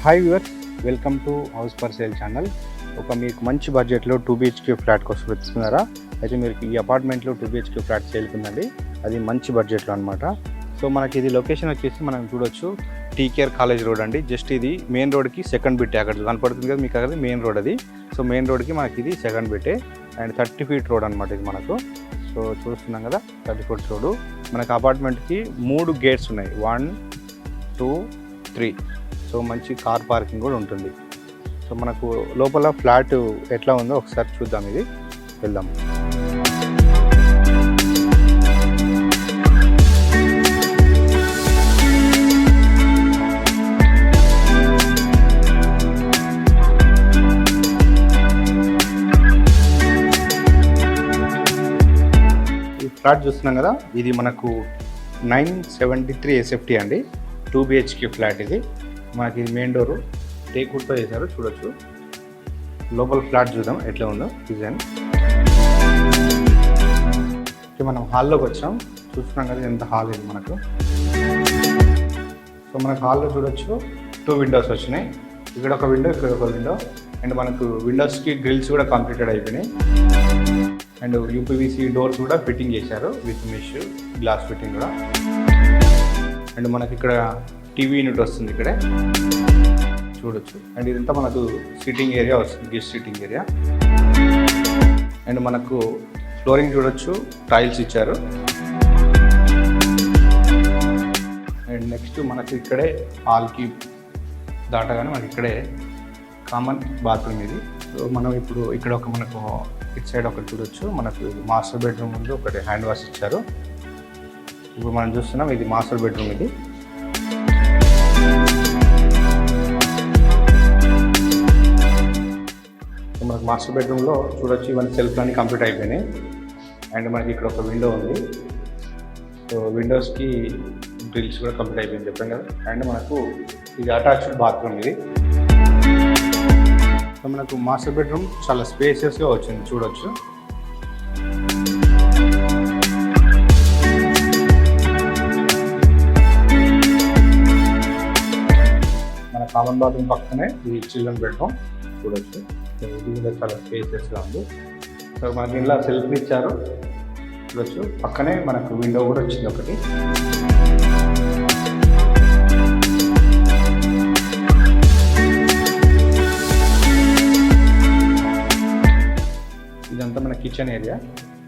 Hi viewers, welcome to house for sale channel. మీకు మంచి బడ్జెట్లో 2 BHK ఫ్లాట్ కోసం వెతుకుతున్నారా? అయితే మీరు ఈ అపార్ట్మెంట్లో 2 BHK ఫ్లాట్ సేల్కుందండి. అది మంచి బడ్జెట్లో అనమాట. సో మనకి ఇది లొకేషన్ వచ్చేసి మనం చూడొచ్చు, టీకేఆర్ కాలేజ్ రోడ్ అండి. జస్ట్ ఇది మెయిన్ రోడ్కి సెకండ్ బిట్టే, అక్కడ కనపడుతుంది కదా మీకు, అక్కడ మెయిన్ రోడ్ అది. సో మెయిన్ రోడ్కి మనకి ఇది సెకండ్ బిట్టే అండ్ 30 feet రోడ్ అనమాట ఇది మనకు. సో చూస్తున్నాం కదా 30 feet రోడ్. మనకు అపార్ట్మెంట్కి 3 గేట్స్ ఉన్నాయి, 1, 2, 3. సో మంచి కార్ పార్కింగ్ కూడా ఉంటుంది. సో మనకు లోపల ఫ్లాట్ ఎట్లా ఉందో ఒకసారి చూద్దాం, ఇది వెళ్దాం. ఈ ఫ్లాట్ చూస్తున్నాం కదా, ఇది మనకు 973 SFT అండి. 2 BHK ఫ్లాట్ ఇది. మనకి ఇది మెయిన్ డోరు టేక్వుడ్తో చేశారు, చూడొచ్చు. లోపల ఫ్లాట్ చూద్దాం ఎట్లా ఉందో డిజైన్. మనం హాల్లోకి వచ్చాం, చూస్తున్నాం కదా ఎంత హాల్ ఇది మనకు. సో మనకు హాల్లో చూడొచ్చు 2 విండోస్ వచ్చినాయి. ఇక్కడ ఒక విండో, ఇక్కడ ఒక విండో. అండ్ మనకు విండోస్కి గ్రిల్స్ కూడా కంప్లీటెడ్ అయిపోయినాయి. అండ్ UPVC డోర్స్ కూడా ఫిట్టింగ్ చేశారు విత్ మెష్ గ్లాస్ ఫిట్టింగ్ కూడా. అండ్ మనకి ఇక్కడ టీవీ యూనిట్ వస్తుంది ఇక్కడే, చూడొచ్చు. అండ్ ఇదంతా మనకు సిట్టింగ్ ఏరియా వస్తుంది, గెస్ట్ సిట్టింగ్ ఏరియా. అండ్ మనకు ఫ్లోరింగ్ చూడొచ్చు, టైల్స్ ఇచ్చారు. అండ్ నెక్స్ట్ మనకి ఇక్కడే హాల్కి దాటగానే మనకి ఇక్కడే కామన్ బాత్రూమ్ ఇది. సో మనం ఇప్పుడు ఇక్కడ మనకు ఇటు సైడ్ ఒకటి చూడొచ్చు. మనకు మాస్టర్ బెడ్రూమ్ ముందు ఒకటి హ్యాండ్ వాష్ ఇచ్చారు. ఇప్పుడు మనం చూస్తున్నాం ఇది మాస్టర్ బెడ్రూమ్ ఇది. మనకు మాస్టర్ బెడ్రూమ్లో చూడొచ్చు, ఇవన్నీ సెల్ఫ్ అన్ని కంప్లీట్ అయిపోయినాయి. అండ్ మనకి ఇక్కడ ఒక విండో ఉంది. సో విండోస్కి గ్రిల్స్ కూడా కంప్లీట్ అయిపోయింది చెప్పాం కదా. అండ్ మనకు ఇది అటాచ్డ్ బాత్రూమ్ ఇది. సో మనకు మాస్టర్ బెడ్రూమ్ చాలా స్పేసియస్గా వచ్చింది, చూడొచ్చు. మన కామన్ బాత్రూమ్ పక్కనే ఇది చిల్డ్రన్ బెడ్రూమ్, చూడొచ్చు. ఇది కూడా చాలా స్పేసెస్గా ఉంది. సో మనకి ఇలా సెల్ఫ్ ఇచ్చారు, చూడొచ్చు. పక్కనే మనకు విండో కూడా వచ్చింది ఒకటి. ఇదంతా మన కిచెన్ ఏరియా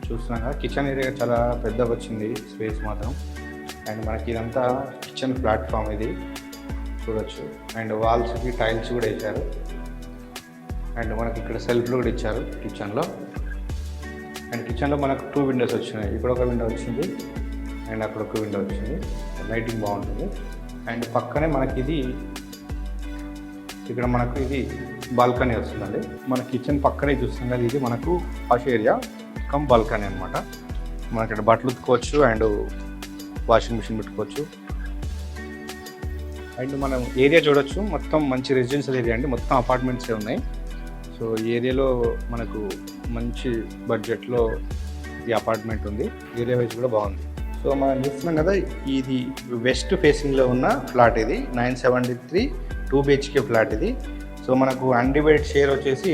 చూస్తున్నాం కదా. కిచెన్ ఏరియా చాలా పెద్దగా వచ్చింది స్పేస్ మాత్రం. అండ్ మనకి ఇదంతా కిచెన్ ప్లాట్ఫామ్ ఇది, చూడొచ్చు. అండ్ వాల్స్కి టైల్స్ కూడా వేశారు. అండ్ మనకి ఇక్కడ సెల్ఫ్లు కూడా ఇచ్చారు కిచెన్లో. అండ్ కిచెన్లో మనకు 2 విండోస్ వచ్చినాయి. ఇక్కడ ఒక విండో వచ్చింది అండ్ అక్కడ ఒక విండో వచ్చింది. లైటింగ్ బాగుంటుంది. అండ్ పక్కనే మనకి ఇది ఇక్కడ మనకు ఇది బాల్కనీ వస్తుందండి. మన కిచెన్ పక్కనే చూస్తాం కదా, ఇది మనకు వాష్ ఏరియా కమ్ బాల్కనీ అనమాట. మనకి ఇక్కడ బట్టలు ఉతుకోవచ్చు అండ్ వాషింగ్ మిషన్ పెట్టుకోవచ్చు. అండ్ మనం ఏరియా చూడొచ్చు, మొత్తం మంచి రెసిడెన్షియల్ ఏరియా అండి. మొత్తం అపార్ట్మెంట్సే ఉన్నాయి. సో ఈ ఏరియాలో మనకు మంచి బడ్జెట్లో ఈ అపార్ట్మెంట్ ఉంది. ఏరియా వైజ్ కూడా బాగుంది. సో మనం చూస్తున్నాం కదా, ఇది వెస్ట్ ఫేసింగ్లో ఉన్న ఫ్లాట్ ఇది. 973 2 BHK ఫ్లాట్ ఇది. సో మనకు అన్డివైడెడ్ షేర్ వచ్చేసి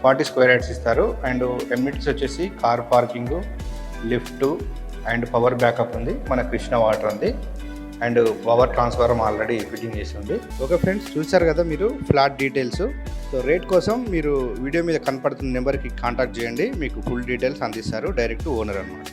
40 square yards ఇస్తారు. అండ్ ఎమ్యూనిటీస్ వచ్చేసి car parking, lift and power backup ఉంది. మన కృష్ణ వాటర్ ఉంది. And power transformer already fitting చేసి ఉంది. ఓకే ఫ్రెండ్స్, చూసారు కదా మీరు ఫ్లాట్ డీటెయిల్స్. సో రేట్ కోసం మీరు వీడియో మీద కనపడుతున్న నెంబర్కి కాంటాక్ట్ చేయండి, మీకు ఫుల్ డీటెయిల్స్ అందిస్తారు. డైరెక్ట్ ఓనర్ అనమాట.